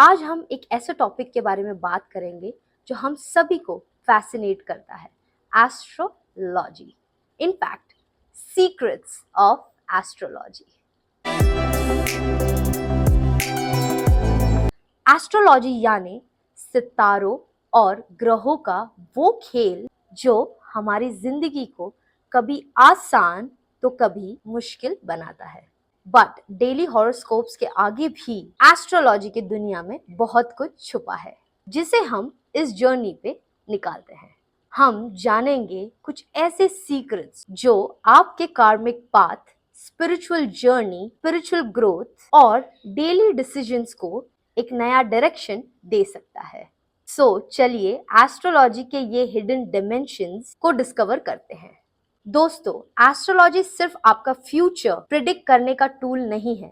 आज हम एक ऐसे टॉपिक के बारे में बात करेंगे जो हम सभी को फैसिनेट करता है, astrology. In fact secrets of astrology. Astrology यानी सितारों और ग्रहों का वो खेल जो हमारी जिंदगी को कभी आसान तो कभी मुश्किल बनाता है। बट डेली हॉरोस्कोप्स के आगे भी एस्ट्रोलॉजी की दुनिया में बहुत कुछ छुपा है, जिसे हम इस जर्नी पे निकालते हैं। हम जानेंगे कुछ ऐसे सीक्रेट्स जो आपके कार्मिक path, spiritual journey, spiritual growth और डेली डिसीजंस को एक नया डायरेक्शन दे सकता है। चलिए एस्ट्रोलॉजी के ये हिडन डिमेंशंस को डिस्कवर करते हैं। दोस्तों, एस्ट्रोलॉजी सिर्फ आपका फ्यूचर प्रिडिक्ट करने का टूल नहीं है।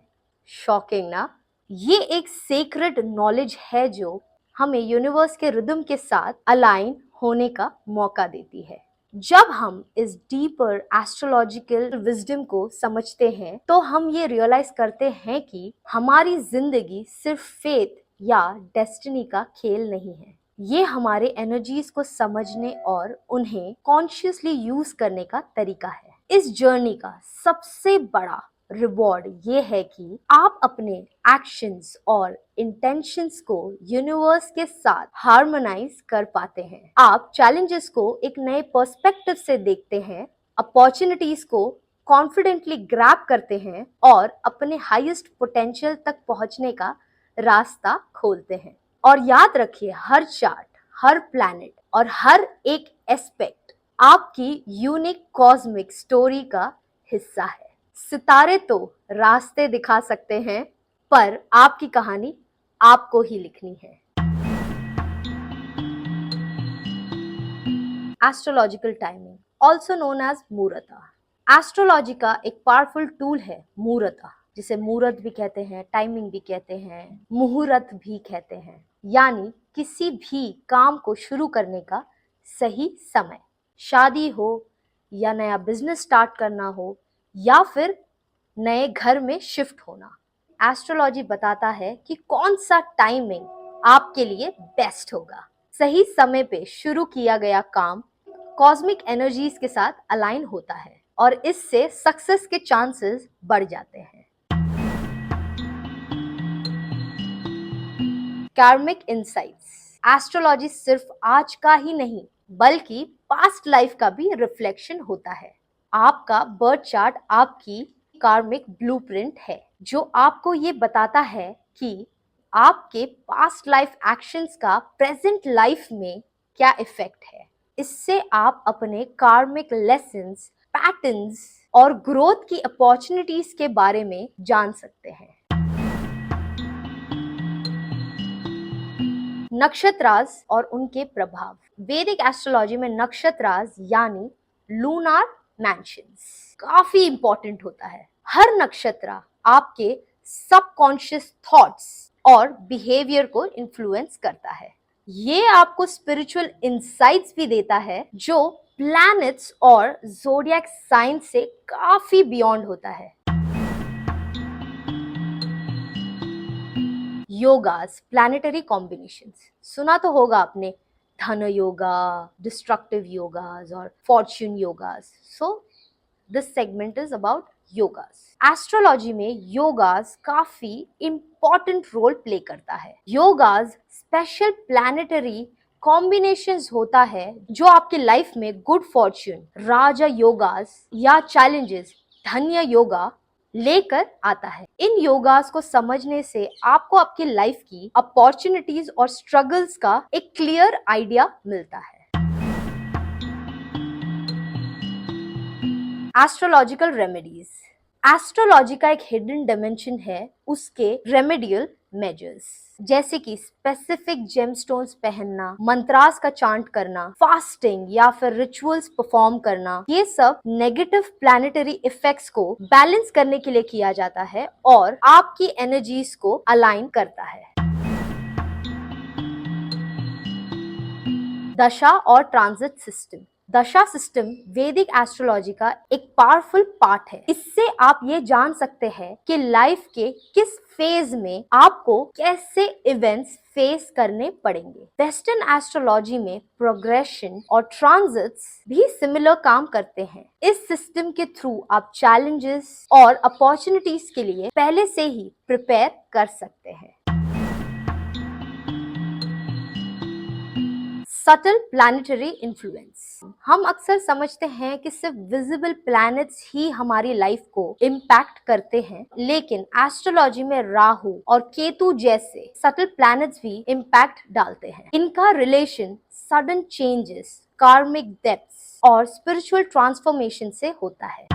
शॉकिंग ना? ये एक सीक्रेट नॉलेज है जो हमें यूनिवर्स के रिदम के साथ अलाइन होने का मौका देती है। जब हम इस डीपर एस्ट्रोलॉजिकल विजडम को समझते हैं तो हम ये रियलाइज करते हैं कि हमारी जिंदगी सिर्फ फेथ या डेस्टिनी का खेल नहीं है। ये हमारे एनर्जीज को समझने और उन्हें कॉन्शियसली यूज करने का तरीका है। इस जर्नी का सबसे बड़ा रिवॉर्ड ये है कि आप अपने एक्शंस और इंटेंशंस को यूनिवर्स के साथ हार्मोनाइज कर पाते हैं। आप चैलेंजेस को एक नए पर्सपेक्टिव से देखते हैं, अपॉर्चुनिटीज को कॉन्फिडेंटली ग्रैब करते हैं और अपने हाईएस्ट पोटेंशियल तक पहुंचने का रास्ता खोलते हैं। और याद रखिए, हर चार्ट, हर प्लैनेट और हर एक एस्पेक्ट आपकी यूनिक कॉस्मिक स्टोरी का हिस्सा है। सितारे तो रास्ते दिखा सकते हैं, पर आपकी कहानी आपको ही लिखनी है। Astrological timing, also known as muhurat. Astrology का एक पावरफुल टूल है मुहूर्त, जिसे मुहूर्त भी कहते हैं, टाइमिंग भी कहते हैं, मुहूर्त भी कहते हैं। यानी किसी भी काम को शुरू करने का सही समय। शादी हो या नया बिजनेस स्टार्ट करना हो या फिर नए घर में शिफ्ट होना, एस्ट्रोलॉजी बताता है कि कौन सा टाइमिंग आपके लिए बेस्ट होगा। सही समय पे शुरू किया गया काम कॉस्मिक एनर्जीज के साथ अलाइन होता है और इससे सक्सेस के चांसेस बढ़ जाते हैं। कार्मिक इनसाइट्स, एस्ट्रोलॉजी सिर्फ आज का ही नहीं बल्कि पास्ट लाइफ का भी रिफ्लेक्शन होता है। आपका बर्थ चार्ट आपकी कार्मिक ब्लूप्रिंट है, जो आपको ये बताता है कि आपके पास्ट लाइफ एक्शंस का प्रेजेंट लाइफ में क्या इफेक्ट है। इससे आप अपने कार्मिक लेसन्स, पैटर्न्स और ग्रोथ की अपॉर्चुनिटीज के बारे में जान सकते हैं। नक्षत्रास और उनके प्रभाव। वैदिक एस्ट्रोलॉजी में नक्षत्रास यानी लूनार मैंशंस काफी इंपॉर्टेंट होता है। हर नक्षत्र आपके सबकॉन्शियस थॉट्स और बिहेवियर को इन्फ्लुएंस करता है। ये आपको स्पिरिचुअल इंसाइट्स भी देता है जो प्लैनेट्स और ज़ोडिएक साइन से काफी बियॉन्ड होता है। योगास, प्लैनेटरी कॉम्बिनेशंस, सुना तो होगा आपने, धन योगा, डिस्ट्रक्टिव योगास और fortune yogas. So this segment is about yogas. Astrology में योगास काफी इंपॉर्टेंट रोल प्ले करता है। योगास स्पेशल प्लैनेटरी कॉम्बिनेशंस होता है जो आपकी लाइफ में गुड फॉर्च्यून, राजा योगास या चैलेंजेस, धन्य योगा लेकर आता है। इन योगास को समझने से आपको आपकी लाइफ की अपॉर्चुनिटीज और स्ट्रगल्स का एक क्लियर आइडिया मिलता है। एस्ट्रोलॉजिकल रेमेडीज, एस्ट्रोलॉजी का एक हिडन डायमेंशन है उसके रेमेडियल मेजर्स, जैसे कि स्पेसिफिक जेमस्टोन्स पहनना, मंत्रास का चांट करना, फास्टिंग या फिर रिचुअल्स परफॉर्म करना। ये सब नेगेटिव प्लैनेटरी इफेक्ट्स को बैलेंस करने के लिए किया जाता है और आपकी एनर्जीज को अलाइन करता है। दशा और ट्रांजिट सिस्टम, दशा सिस्टम वैदिक एस्ट्रोलॉजी का एक पावरफुल पार्ट है। इससे आप ये जान सकते हैं कि लाइफ के किस फेज में आपको कैसे इवेंट्स फेस करने पड़ेंगे। वेस्टर्न एस्ट्रोलॉजी में प्रोग्रेशन और ट्रांजिट्स भी सिमिलर काम करते हैं। इस सिस्टम के थ्रू आप चैलेंजेस और अपॉर्चुनिटीज के लिए पहले से ही प्रिपेयर कर सकते हैं। Subtle planetary influence. हम अक्सर समझते हैं कि सिर्फ विजिबल प्लैनेट्स ही हमारी लाइफ को इम्पैक्ट करते हैं, लेकिन एस्ट्रोलॉजी में राहु और केतु जैसे सटल प्लैनेट्स भी इम्पैक्ट डालते हैं। इनका रिलेशन सडन चेंजेस, कार्मिक डेप्थ्स और स्पिरिचुअल ट्रांसफॉर्मेशन से होता है।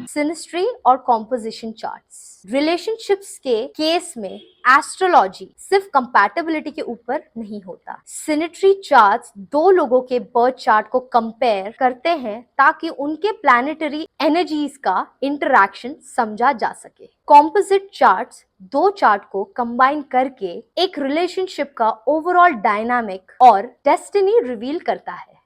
सिनिस्ट्री और कॉम्पोजिशन चार्ट्स। रिलेशनशिप्स के केस में एस्ट्रोलॉजी सिर्फ कंपैटिबिलिटी के ऊपर नहीं होता। सिनिट्री चार्ट्स दो लोगों के बर्थ चार्ट को कंपेयर करते हैं ताकि उनके प्लैनेटरी एनर्जीज का इंटरैक्शन समझा जा सके। कॉम्पोजिट चार्ट्स दो चार्ट को कंबाइन करके एक रिलेशनशिप का ओवरऑल डायनामिक और डेस्टिनी रिवील करता है।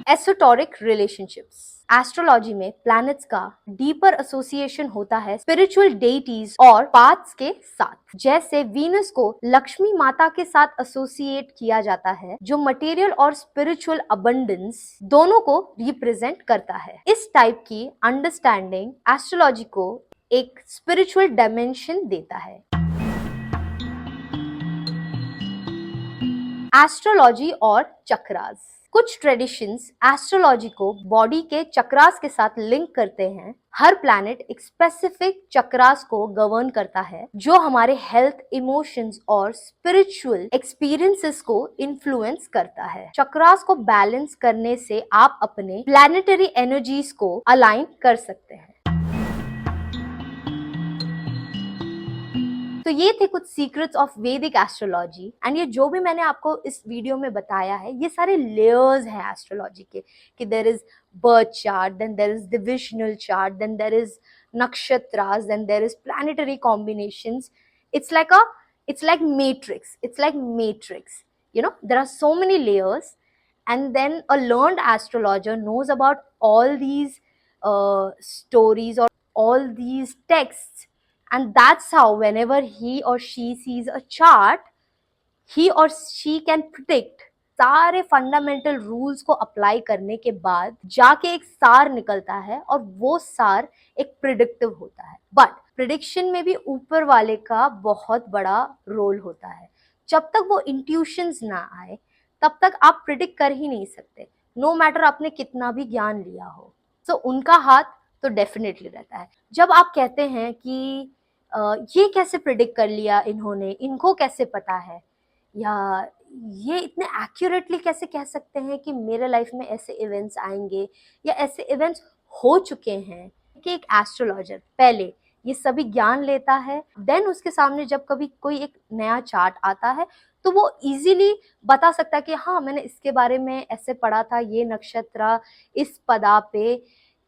एसोटोरिक रिलेशनशिप्स। एस्ट्रोलॉजी में प्लैनेट्स का डीपर एसोसिएशन होता है स्पिरिचुअल डेइटीज और पाथ्स के साथ। जैसे वीनस को लक्ष्मी माता के साथ एसोसिएट किया जाता है, जो मटेरियल और स्पिरिचुअल अबंडेंस दोनों को रिप्रेजेंट करता है। इस टाइप की अंडरस्टैंडिंग एस्ट्रोलॉजी को एक स्पिरिचुअल डायमेंशन देता है। एस्ट्रोलॉजी और चक्रास। कुछ ट्रेडिशंस एस्ट्रोलॉजी को बॉडी के चक्रास के साथ लिंक करते हैं। हर प्लैनेट एक स्पेसिफिक चक्रास को गवर्न करता है, जो हमारे हेल्थ, इमोशंस और स्पिरिचुअल एक्सपीरियंसेस को इन्फ्लुएंस करता है। चक्रास को बैलेंस करने से आप अपने प्लैनेटरी एनर्जीज को अलाइन कर सकते हैं। तो ये थे कुछ सीक्रेट्स ऑफ वैदिक एस्ट्रोलॉजी। एंड ये जो भी मैंने आपको इस वीडियो में बताया है, ये सारे लेयर्स हैं एस्ट्रोलॉजी के, कि there is birth chart, then there is divisional chart, then there is nakshatras, then there is planetary combinations. It's like matrix. You know, there are so many layers, and then a learned astrologer knows about all these stories or all these texts, and that's how whenever he or she sees a chart, he or she can predict. सारे fundamental rules को apply करने के बाद जाके एक सार निकलता है, और वो सार एक प्रिडिक्टिव होता है। बट प्रिडिक्शन में भी ऊपर वाले का बहुत बड़ा रोल होता है। जब तक वो इंट्यूशंस ना आए, तब तक आप प्रिडिक्ट कर ही नहीं सकते, नो मैटर आपने कितना भी ज्ञान लिया हो। सो उनका हाथ तो डेफिनेटली रहता है। जब आप कहते हैं कि ये कैसे प्रिडिक्ट कर लिया इन्होंने, इनको कैसे पता है, या ये इतने एक्यूरेटली कैसे कह सकते हैं कि मेरे लाइफ में ऐसे इवेंट्स आएंगे या ऐसे इवेंट्स हो चुके हैं, कि एक एस्ट्रोलॉजर पहले ये सभी ज्ञान लेता है, देन उसके सामने जब कभी कोई एक नया चार्ट आता है तो वो इजीली बता सकता है कि हाँ, मैंने इसके बारे में ऐसे पढ़ा था, ये नक्षत्र इस पदा पे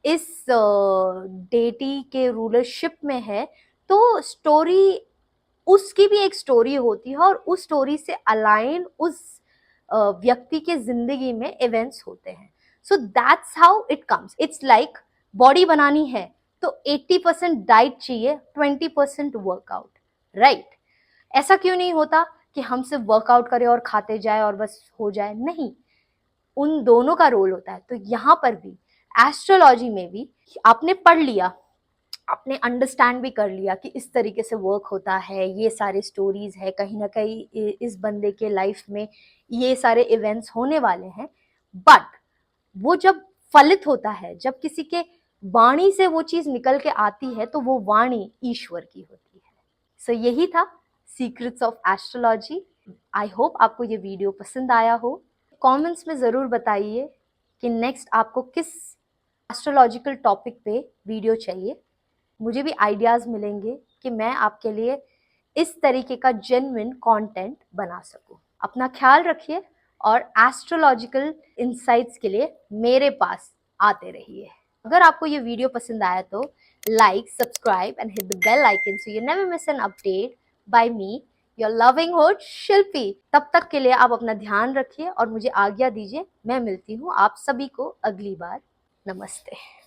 इस डेटी के रूलरशिप में है। तो स्टोरी, उसकी भी एक स्टोरी होती है, और उस स्टोरी से अलाइन उस व्यक्ति के जिंदगी में इवेंट्स होते हैं। So that's how it comes. It's like body बनानी है तो 80% डाइट चाहिए, 20% वर्कआउट, राइट? ऐसा क्यों नहीं होता कि हम सिर्फ वर्कआउट करें और खाते जाए और बस हो जाए? नहीं, उन दोनों का रोल होता है। तो यहाँ पर भी एस्ट्रोलॉजी में भी आपने पढ़ लिया, आपने अंडरस्टैंड भी कर लिया कि इस तरीके से वर्क होता है, ये सारे स्टोरीज है, कहीं ना कहीं इस बंदे के लाइफ में ये सारे इवेंट्स होने वाले हैं। बट वो जब फलित होता है, जब किसी के वाणी से वो चीज निकल के आती है, तो वो वाणी ईश्वर की होती है। सो यही था secrets of astrology. I hope आपको ये वीडियो पसंद आया हो। कमेंट्स में ज़रूर बताइए कि नेक्स्ट आपको किस एस्ट्रोलॉजिकल टॉपिक पे वीडियो चाहिए। मुझे भी आइडियाज़ मिलेंगे कि मैं आपके लिए इस तरीके का जेन्युइन कंटेंट बना सकूं। अपना ख्याल रखिए, और एस्ट्रोलॉजिकल इंसाइट्स के लिए मेरे पास आते रहिए। अगर आपको ये वीडियो पसंद आया तो like, subscribe and hit the bell icon so you never miss an update by me, your loving host Shilpi. तब तक के लिए आप अपना ध्यान रखिए और मुझे आज्ञा दीजिए। मैं मिलती हूँ आप सभी को अगली बार। नमस्ते।